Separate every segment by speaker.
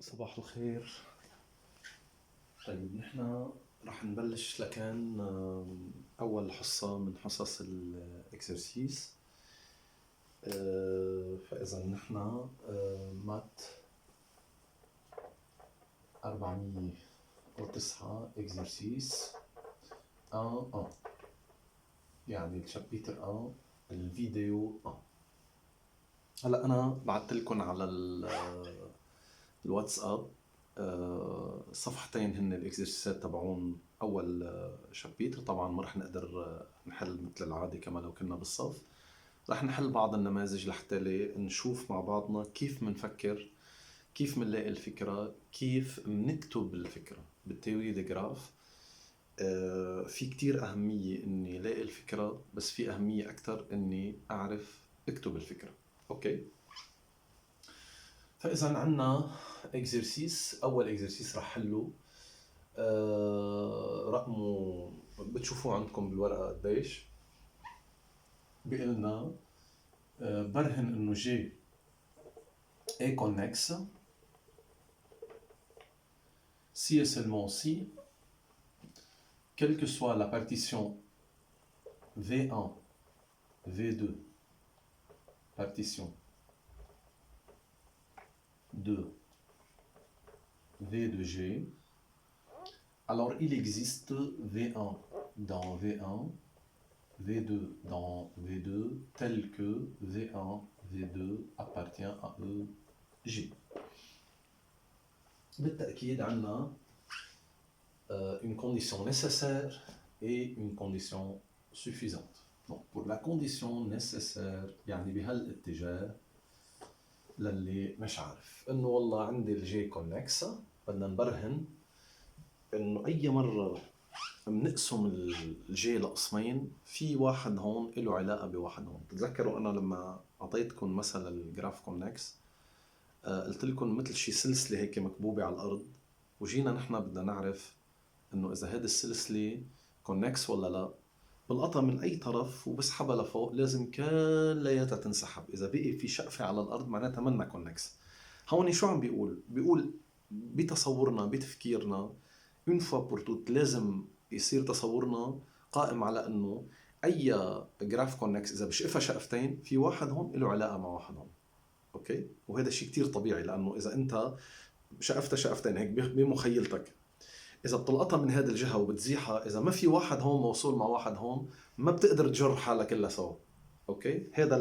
Speaker 1: صباح الخير. طيب نحن رح نبلش لكان أول حصة من حصص الإكسرسيس. فإذا نحن مات 409 إكسرسيس 1 يعني الشابتر 1 الفيديو 1. هلا أنا بعثت لكم على الواتساب صفحتين هن الاكزرسيسات تبعون اول شابيتر. طبعا ما رح نقدر نحل مثل العاده كما لو كنا بالصف، رح نحل بعض النماذج لحتى نشوف مع بعضنا كيف منفكر، كيف منلاقي الفكره، كيف منكتب الفكره بالتيوري دي جراف. في كتير أهمية إني لاقي الفكرة، بس في أهمية أكتر إني أعرف أكتب الفكرة. أوكي؟ فإذا عنا إكزرسيس، أول إكزرسيس رح حله رقمه بتشوفوه عندكم بالورقة قديش. بيقلنا برهن إنه جي est connexe si et seulement si, quelle que soit la partition V1, V2, partition 2, V de G, alors il existe V1 dans V1, V2 dans V2, tel que V1, V2 appartient à EG. بالتأكيد عندنا une condition nécessaire et une condition suffisante. Donc pour la condition nécessaire يعني بهالاتجاه للي مش عارف انه والله عندي الجي كونكس، بدنا نبرهن انه اي مره بنقسم الجي لقسمين في واحد هون له علاقه بواحد هون. تتذكروا انا لما اعطيتكم مثلا الجراف كونكس قلت لكم مثل شي سلسله هيك مكبوبه على الارض، وجينا نحن بدنا نعرف انه اذا هذه السلسله كونكس ولا لا. بلقطها من اي طرف وبسحبها لفوق لازم كلياتها تنسحب. اذا بقي في شقفه على الارض معناتها منا كونكس. هون شو عم بيقول بتصورنا بتفكيرنا اون فوا بور توت لازم يصير تصورنا قائم على انه اي جراف كونكس اذا بشقفها شقفتين في واحد هون له علاقه مع واحد هون. اوكي، وهذا شيء كتير طبيعي لانه اذا انت شقفتها شقفتين هيك بمخيلتك، اذا بتلقطها من هذه الجهه وبتزيحها، اذا ما في واحد هون موصول مع واحد هون ما بتقدر تجر حالها كلها سوا. اوكي، هذا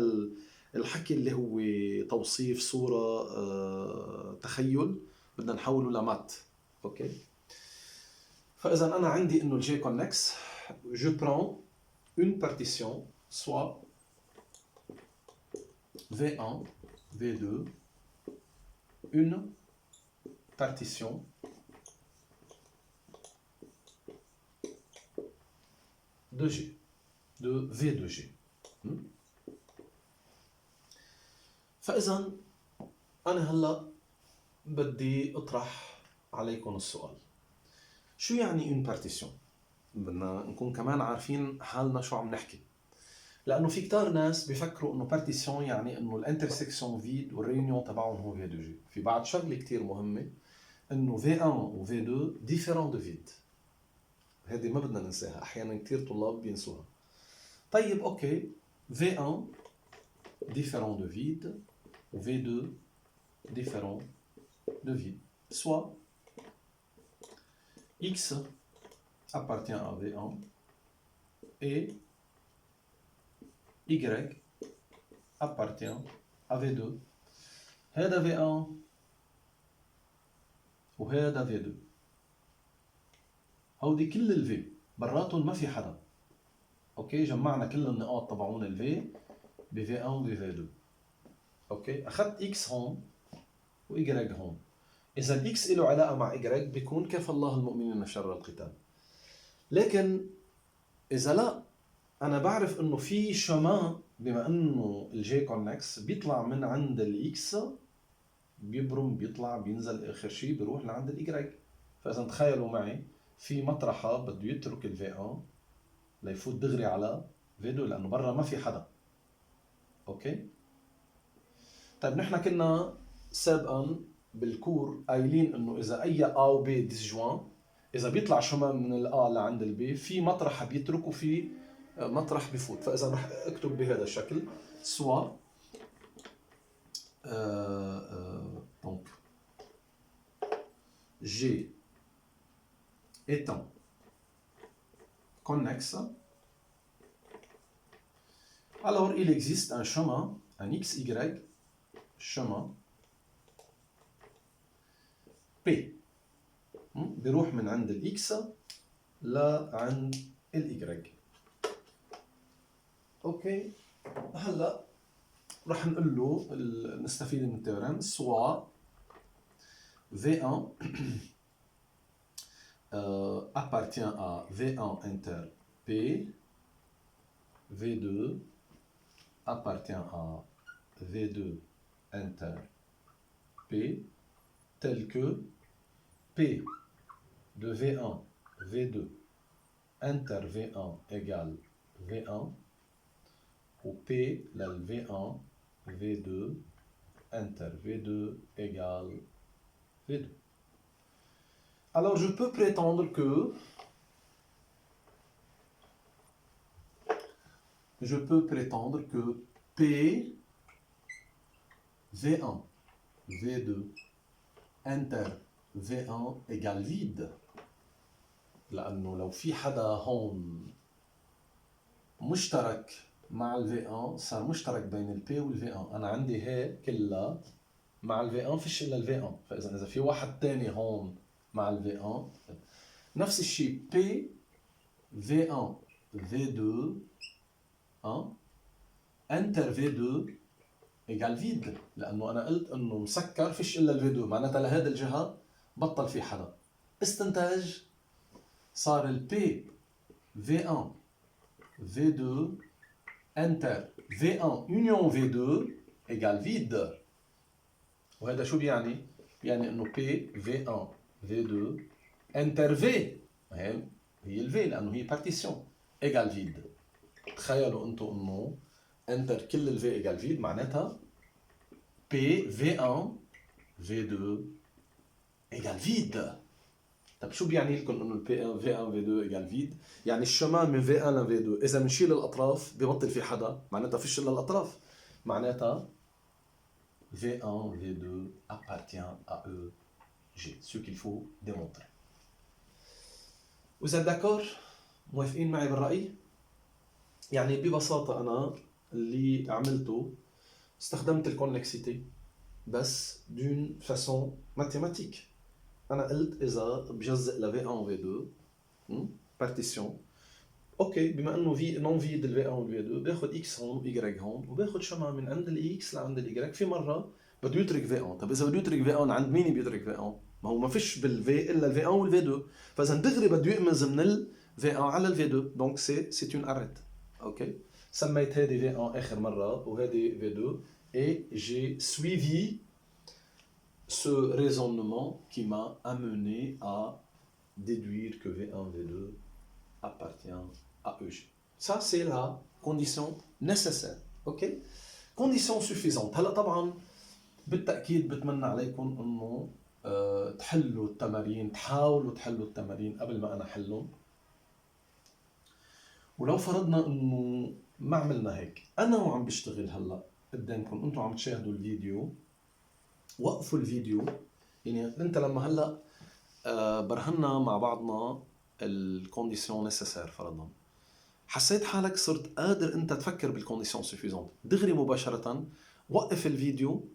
Speaker 1: الحكي اللي هو توصيف صوره تخيل بدنا نحوله لمات. اوكي، فاذا انا عندي انه الجي كونكس جو برون une partition soit V1 V2 une partition de G, de V de G. فإذا أنا هلا بدي أطرح عليكم السؤال، شو يعني une partition؟ بدنا نكون كمان عارفين حالنا شو عم نحكي، لأنه في كتار ناس بيفكروا إنه partition يعني إنه الانترسكسيون فيد والريونيون تبعهم هو V de G. في بعد شغلة كتير مهمة إنه V1 و V2 différent de vide. هذه ما بدنا ننساها، أحيانا كتير طلاب بينسوها. طيب أوكي، V1 différent de vide ou V2 différent de vide. Soit X appartient à V1 et Y appartient à V2. هذا V1 وهذا V2. هودي كل الفي براتهم ما في حدا. اوكي، جمعنا كل النقاط تبعون الفي ب V1 و V2. اوكي، اخذت X هون و Y هون. اذا الإكس له علاقه مع Y بيكون كفى الله المؤمنين شر القتال. لكن اذا لا، انا بعرف انه في شمان، بما انه الجي كونكس بيطلع من عند الإكس بيبرم بيطلع بينزل اخر شيء بيروح لعند الY. فاذا تخيلوا معي في مطرحه بده يترك الفي 1 ليفوت دغري على في 2 لانه برا ما في حدا. اوكي، طيب نحن كنا سابقا بالكور قايلين انه اذا اي ا و ب ديسجوان، اذا بيطلع شمال من الا لعند البي في مطرح بيترك وفي مطرح بفوت. فاذا رح اكتب بهذا الشكل سوا donc G étant connexe, alors il existe un chemin, un XY, chemin P بيروح من عند الإكس لعند الإي. أوكي، هلا رح نقول له نستفيد من التيوريم سوا V1 appartient à V1 inter P, V2 appartient à V2 inter P, tel que P de V1, V2 inter V1 égale V1 ou P la V1, V2 inter V2 égale V2. Alors je peux prétendre que P V1, V2 inter V1 égale vide. لأنه لو في حدا هون مشترك مع ال V1 صار مشترك بين ال P وال V1. أنا عندي هي كلها مع ال V1 فيش إلا ال V1. فإذا في واحد تاني هون مع ال V1 نفس الشيء P V1 V2 انتر V2 égale vide. لأنه أنا قلت إنه مسكر فيش إلا ال V2 معناتها لهذا الجهة بطل في حدا. استنتاج صار ال P V1 V2 انتر V1 union V2 égale vide. وهذا شو بيعني؟ يعني إنه P V1 V2 انتر V هي ال V لأنه هي partition égale vide. تخيلوا أنتم إنه انتر كل ال V égale vide معناتها P V1 V2 égale vide. طب شو بيعني لكم انه ال V1 V2 égale vide؟ يعني الشمال من V1 ل V2 اذا بنشيل الاطراف ببطل في حدا معناتها فيش الا الاطراف. معناتها V1 V2 appartient à eux G. Ce qu'il faut démontrer. Vous êtes d'accord؟ موافقين معي بالرأي؟ يعني ببساطة أنا اللي عملته استخدمت الكونكسيتي بس d'une façon mathématique. أنا قلت إذا بجزء ل V1 و V2 partition أوكي، بما إنه في نون فيد ال V1 و V2 باخد X هون و Y هون وباخد شمال من عند ال X لعند ال Y. في مرة بده يترك V1. طب إذا بده يترك V1 عند مين بيترك V1؟ ما هو ما فيش بال V إلا ال V1 وال V2. فإذا دغري بده يقمز من ال V1 على ال V2. دونك سي une arrête. أوكي، سميت هذه V1 آخر مرة وهذه V2 et j'ai suivi ce raisonnement qui m'a amené à déduire que V1 V2 appartient à EG. Ça c'est la condition nécessaire. OK? Condition suffisante. هلا طبعا بالتأكيد بتمنى عليكم انه تحلوا التمارين، تحاولوا تحلوا التمارين قبل ما انا احلهم. ولو فرضنا انه ما عملنا هيك، انا وعم بشتغل هلا قدامكم انتم عم تشاهدوا الفيديو، وقفوا الفيديو. يعني انت لما هلا برهنا مع بعضنا الكونديسيون نيسيسير فرضا، حسيت حالك صرت قادر انت تفكر بالكونديسيون سوفيزونت، دغري مباشره وقف الفيديو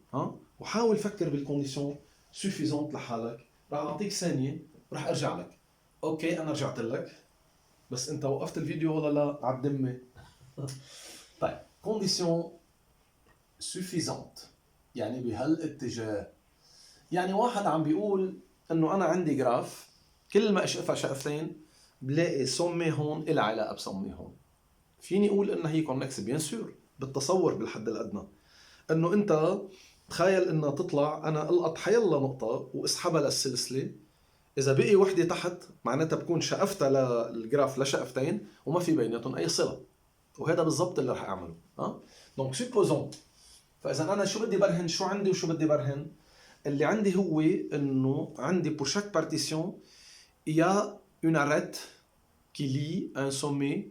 Speaker 1: وحاول فكر بالكونديسيون سوفيزونت لحالك. راح اعطيك ثانيه وراح ارجع لك. اوكي انا رجعت لك، بس انت وقفت الفيديو ولا لا؟ عالدمه. طيب كونديسيون سوفيزونت يعني بهالاتجاه. يعني واحد عم بيقول انه انا عندي جراف كل ما اشقفها شقفتين بلاقي سمي هون إلى علاقه بسمي هون. فيني اقول انها هي كونكس بيان سور بالتصور بالحد الادنى، انه انت تخيل انها تطلع انا القط حيلا نقطه واسحبها للسلسله، اذا بقي وحده تحت معناتها بكون شقفتها للجراف لشقفتين وما في بيناتهم اي صله. وهذا بالضبط اللي رح اعمله. دونك سوبوزون، فاذا انا شو بدي برهن، شو عندي وشو بدي برهن؟ اللي عندي هو انه عندي pour chaque partition il y a une arête qui lie un sommet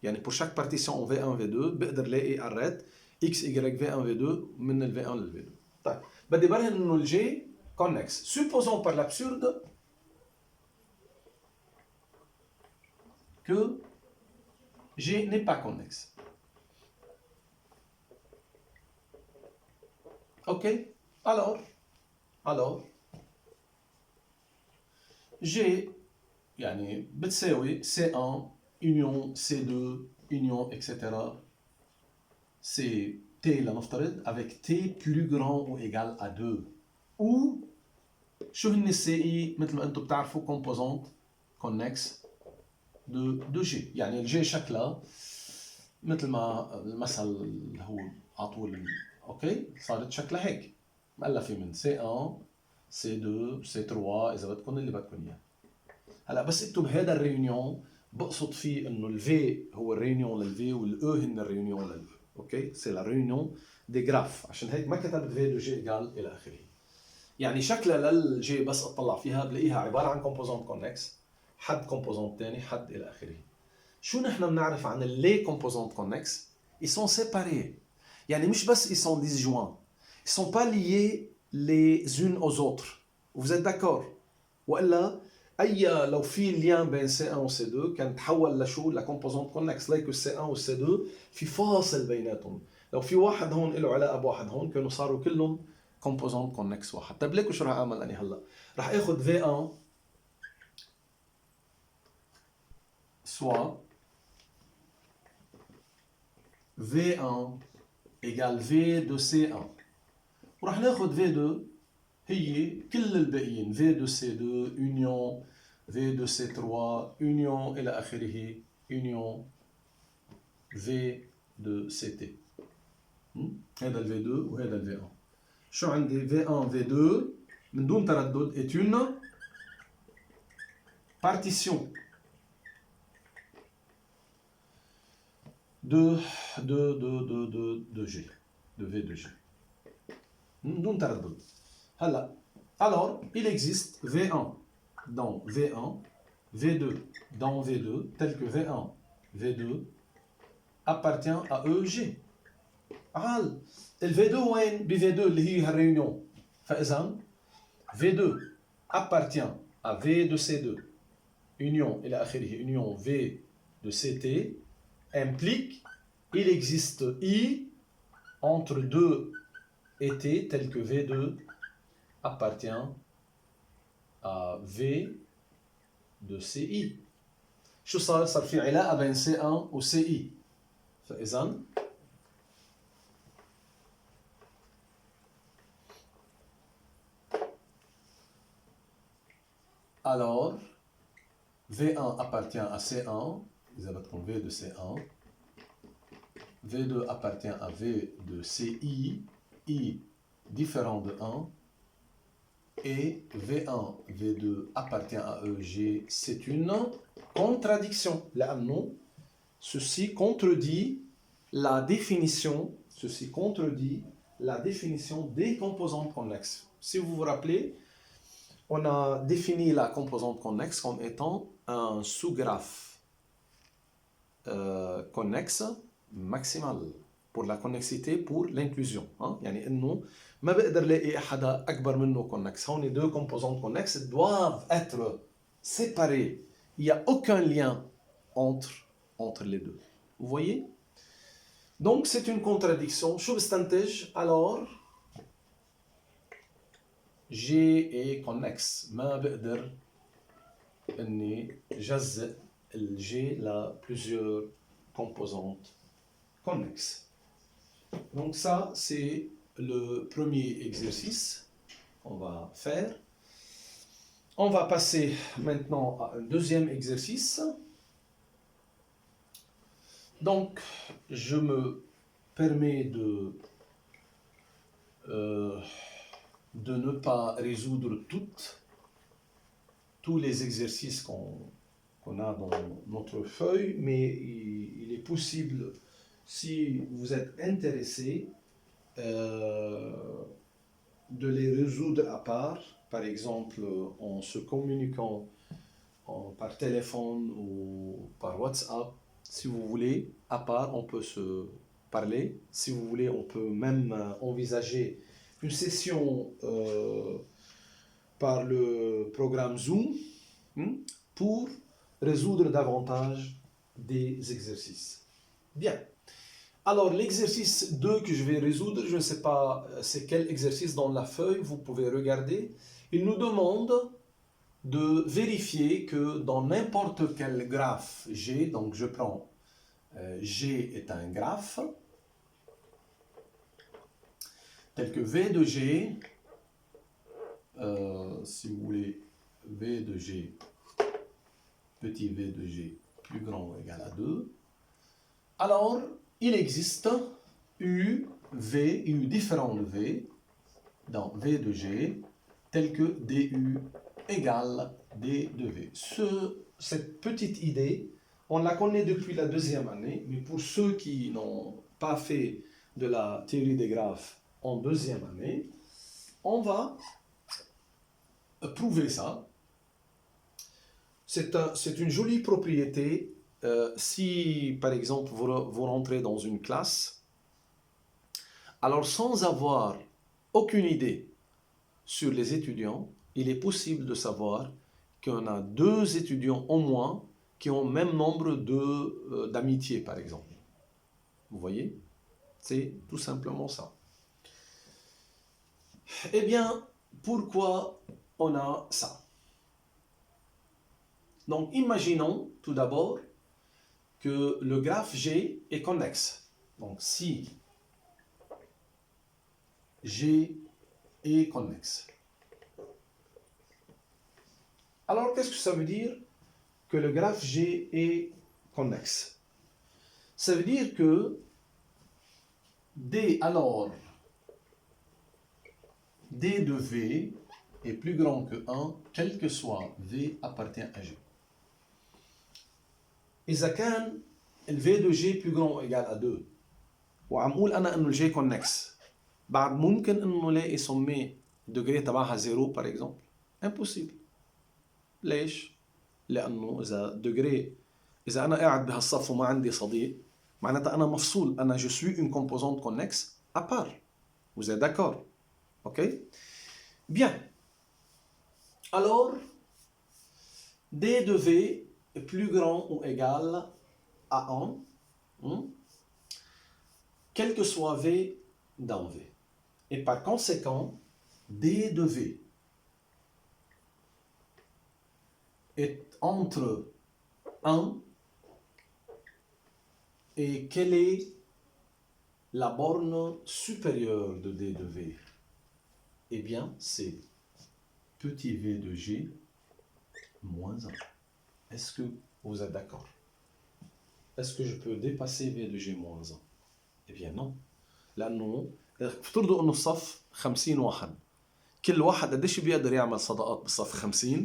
Speaker 1: يعني pour chaque partition en V1 V2 بقدر لاقي arête X Y V1 V2 من ال V1 لل V2. طيب بدي برهن انه الجي connexe. Supposons par l'absurde que G n'est pas connexe. Ok, alors G يعني بتساوي C1 union C2 union etc. C'est T لنفترض avec T plus grand ou égal à 2 ou شو هن CI مثل ما انتم بتعرفوا composante connexe de G. يعني الجي شكلها مثل ما المثل هو على طول اوكي صارت شكلها هيك مؤلفه من C1 C2 C3 اذا بدكم اللي بدكم اياه. هلا بس اكتب هذا الريونيون بقصد فيه انه الفي هو الريونيون للفي والاو هن الريونيون للاو. اوكي سي لا ريونيون دي جراف عشان هيك ما كتبت في دو جي ايجال الى اخره. يعني شكلها للجي بس اطلع فيها بلاقيها عباره عن كومبوزونت كونكس حد كومبوزونت ثاني حد الى اخره. شو نحن بنعرف عن اللي كومبوزونت كونكس؟ ils sont séparés. يعني مش بس ils sont disjoints. Ils sont pas liés les unes aux autres. Vous êtes d'accord؟ والا لو في لين بين C1 و C2 كان تحول لشو؟ لكومبوزونت كونكس. ليكو C1 و C2 في فاصل بيناتهم. لو في واحد هون له علاقه بواحد هون كانوا صاروا كلهم كومبوزونت كونكس واحد. طيب ليكو شو رح اعمل اني هلا؟ رح اخذ V1 soit V1 égale V de C1 وراح ناخذ V2 هي كل الباقيين V de C2 union V de C3 union إلى آخره union V de CT. هذا ال V2 وهذا ال V1. شو عندي V1 V2 من دون تردد est une partition de G, de V de G. دون تردد. هلا alors il existe V1 dans V1 V2 dans V2 tel que V1 V2 appartient à EG. عال ال V2 وين ب V2 اللي هي هالريونيون. فإذا V2 appartient à V de C2 union إلى آخره union V de CT implique il existe I entre 2 et T tel que V2 appartient à V de CI. شو صار؟ صار في علاقة بين C1 و CI. فإذا alors V1 appartient à C1 إذا بدكم V de C1 V2 appartient à V de CI I différent de 1 et V1 V2 appartient à EG. C'est une contradiction. لأنه ceci contredit la définition des composantes connexes. Si vous vous rappelez, on a défini la composante connexe comme étant un sous-graphe connexe maximal pour la connexité pour l'inclusion. يعني انه ما بقدر لاقي حدا اكبر منه كونكس. هون deux composantes connexes doivent être séparées. Il n'y a aucun lien entre les deux. Vous voyez? Donc c'est une contradiction. شو بستنتج؟ alors G est connexe. ما بقدر اني جزء ال G ل plusieurs composantes connexes. Donc ça c'est le premier exercice qu'on va faire. On va passer maintenant à un deuxième exercice. Donc je me permets de ne pas résoudre tous les exercices qu'on a dans notre feuille, mais il est possible, si vous êtes intéressé, résoudre à part, par exemple en se communiquant par téléphone ou par WhatsApp. Si vous voulez, à part, on peut se parler. Si vous voulez, on peut même envisager une session par le programme Zoom pour résoudre davantage des exercices. Bien. Alors, l'exercice 2 que je vais résoudre, je ne sais pas c'est quel exercice dans la feuille, vous pouvez regarder. Il nous demande de vérifier que dans n'importe quel graphe G, donc je prends G est un graphe, tel que V de G, si vous voulez, V de G, petit v de G plus grand ou égal à 2, alors il existe U, V, U différent de V, dans V de G, tel que DU égale D de V. Cette petite idée, on la connaît depuis la deuxième année, mais pour ceux qui n'ont pas fait de la théorie des graphes en deuxième année, on va prouver ça. C'est une jolie propriété. Si, par exemple, vous rentrez dans une classe, alors sans avoir aucune idée sur les étudiants, il est possible de savoir qu'on a 2 étudiants au moins qui ont le même nombre d'amitiés, par exemple. Vous voyez? C'est tout simplement ça. Eh bien, pourquoi on a ça? Donc, imaginons tout d'abord que le graphe G est connexe. Donc, si G est connexe. Alors, qu'est-ce que ça veut dire que le graphe G est connexe? Ça veut dire que D de V est plus grand que 1, quel que soit V appartient à G. إذا كان ال V de G plus grand ou égal à 2 وعم قول أنا إنه ال G connexe بعد ممكن إنه لاقي سميه degré تبعها 0 par exemple. Impossible. ليش؟ لأنه إذا أنا قاعد بهالصف وما عندي صديق معناتها أنا مفصول. أنا je suis une composante connexe à part. Vous êtes d'accord? Ok? Bien. Alors, D de V est plus grand ou égal à 1, quel que soit V dans V. Et par conséquent, D de V est entre 1 et quelle est la borne supérieure de D de V? Eh bien, c'est petit v de G moins 1. Est-ce que vous êtes d'accord? Est-ce que je peux dépasser v de G moins 1? Eh bien non. لأنه افترضوا أنه الصف 50 واحد. كل واحد قديش بيقدر يعمل صداقات بالصف 50؟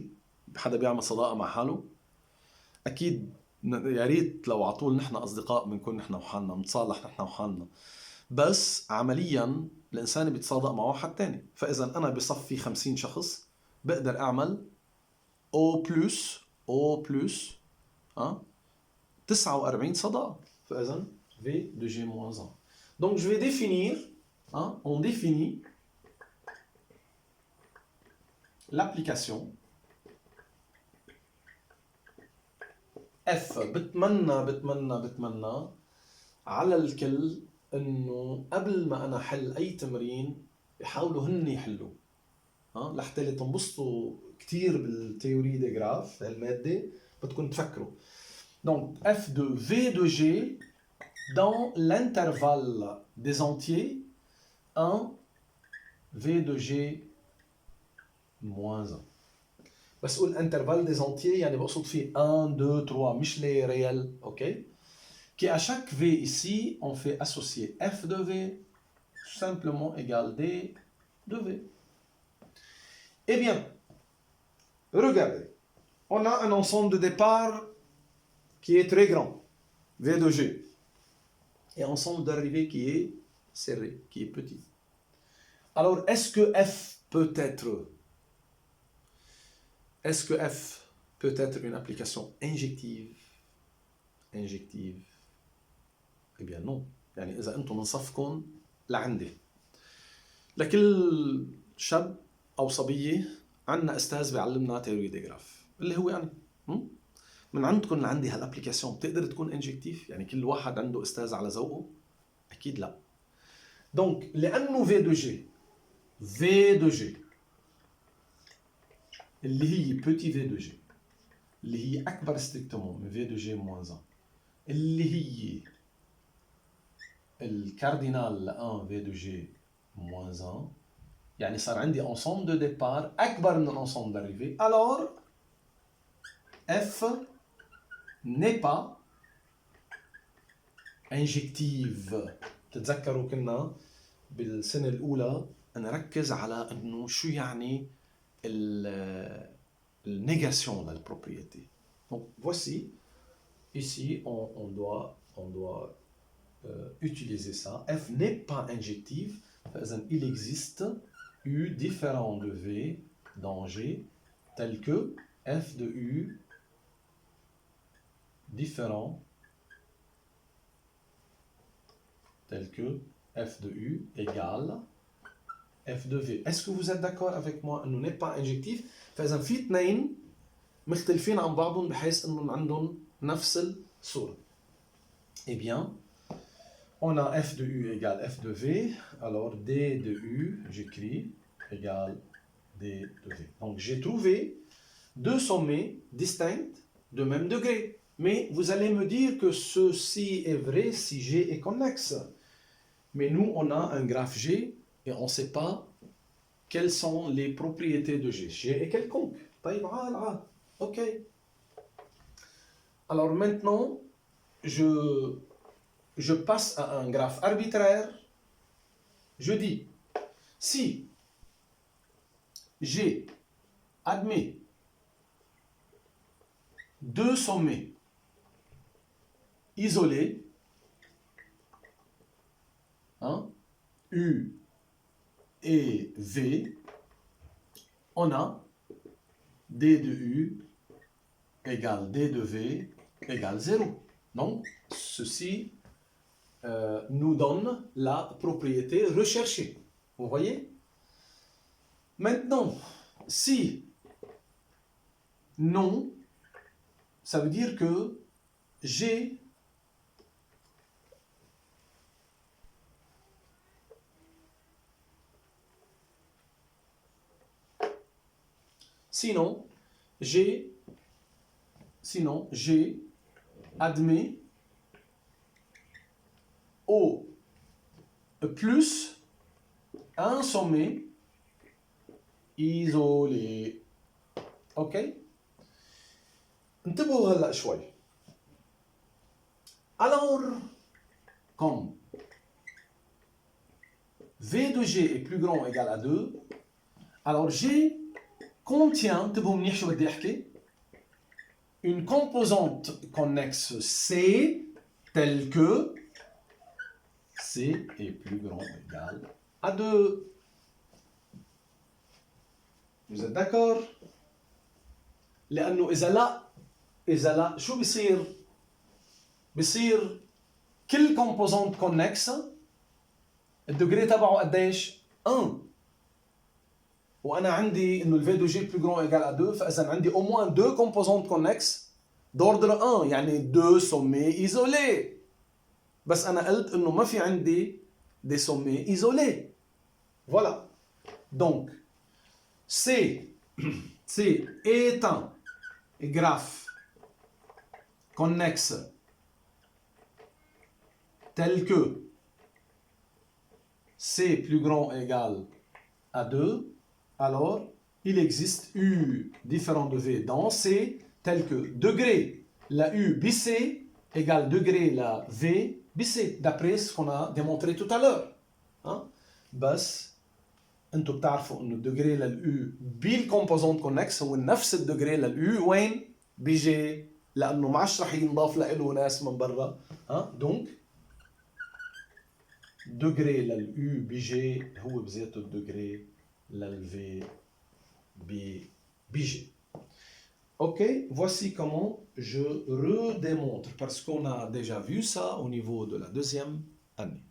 Speaker 1: حدا بيعمل صداقة مع حاله؟ أكيد يا ريت لو على طول نحن أصدقاء بنكون نحن وحالنا بنتصالح نحن وحالنا. بس عمليا الإنسان بيتصادق مع واحد تاني. فإذا أنا بصف في 50 شخص بقدر أعمل O plus 49 صداقة. فإذا V de G moins 1. Donc je vais définir, on définit l'application F بتمنى على الكل انه قبل ما انا احل اي تمرين يحاولوا هن يحلوا لحتى تنبسطوا كثير بالتhéorie des graphes المادة بدكم تفكروا. Donc F de V de G dans l'intervalle des entiers 1 V de G moins 1. بس قول intervalle des entiers يعني بقصد فيه 1 2 3 مش les réels, ok? Qui à chaque V ici, on fait associer F de V tout simplement égale D de V. Eh bien, regardez, on a un ensemble de départ qui est très grand, V de G, et un ensemble d'arrivée qui est serré, qui est petit. Alors, est-ce que F peut être... Est-ce que F peut être une application injective? Injective. Eh bien non. يعني إذا أنتم من صفكم لعندي. لكل شاب أو صبية عندنا أستاذ بيعلمنا تيوري دي جراف اللي هو يعني من عندكم لعندي هالابليكاسيون بتقدر تكون انجكتيف؟ يعني كل واحد عنده أستاذ على ذوقه؟ أكيد لا. دونك لأنه في دو جي اللي هي بوتي في دو جي اللي هي أكبر ستريكتومون من في دو جي موان 1 اللي هي الكاردينال ل 1 في دو جي موان 1 يعني صار عندي ensemble de départ أكبر من l'ensemble d'arrivée, alors F n'est pas injective. تتذكروا كنا بالسنة الأولى نركز على إنه شو يعني النégation de la propriété. Donc voici, ici on doit utiliser ça. F n'est pas injective, il existe U différent de V dans G tel que F de U différent tel que F de U égale F de V. Est-ce que vous êtes d'accord avec moi انه n'est pas injectif؟ فاذا في اثنين مختلفين عن بعضهم بحيث انهم عندهم نفس الصورة. Eh bien, on a F de U égale F de V, alors D de U, j'écris, égale D de V. Donc j'ai trouvé deux sommets distincts de même degré. Mais vous allez me dire que ceci est vrai si G est connexe. Mais nous, on a un graphe G et on ne sait pas quelles sont les propriétés de G. G est quelconque. Ok. Alors maintenant, je passe à un graphe arbitraire. Je dis, si G admet deux sommets isolés, U et V, on a D de U égale D de V égale 0. Donc, ceci nous donne la propriété recherchée. Vous voyez? Maintenant, si non, ça veut dire que G sinon G admet au plus un sommet isolé. Ok? انتبهوا هلا شوي. Alors, comme V de G est plus grand ou égal à 2, alors G contient, انتبهوا منيح شو بدي احكي, une composante connexe C telle que C est plus grand ou égal à 2. Vous êtes d'accord? لأنه إذا لا شو بيصير؟ بيصير كل composante connexe الدوغري تبعه قديش؟ 1. وأنا عندي إنه الفي دو جي plus grand égal à 2, فإذا عندي au moins 2 composantes connexes d'ordre 1, يعني 2 sommets isolés. بس أنا قلت إنه ما في عندي des sommets isolés. Voilà. Donc, C est un graphe connexe tel que C plus grand égal à 2, alors il existe U différent de V dans C tel que degré la U BC égale degré la V BC, d'après ce qu'on a démontré tout à l'heure. بس انتم بتعرفوا انه الدوغري للU بالكومبوزونت كونكس هو نفس الدوغري للU وين؟ بيجي، لانه ما عادش رح ينضاف له ناس من برا. دونك دوغري للU بيجي هو بذاته الدوغري l'élevé BG. Ok, voici comment je redémontre, parce qu'on a déjà vu ça au niveau de la deuxième année.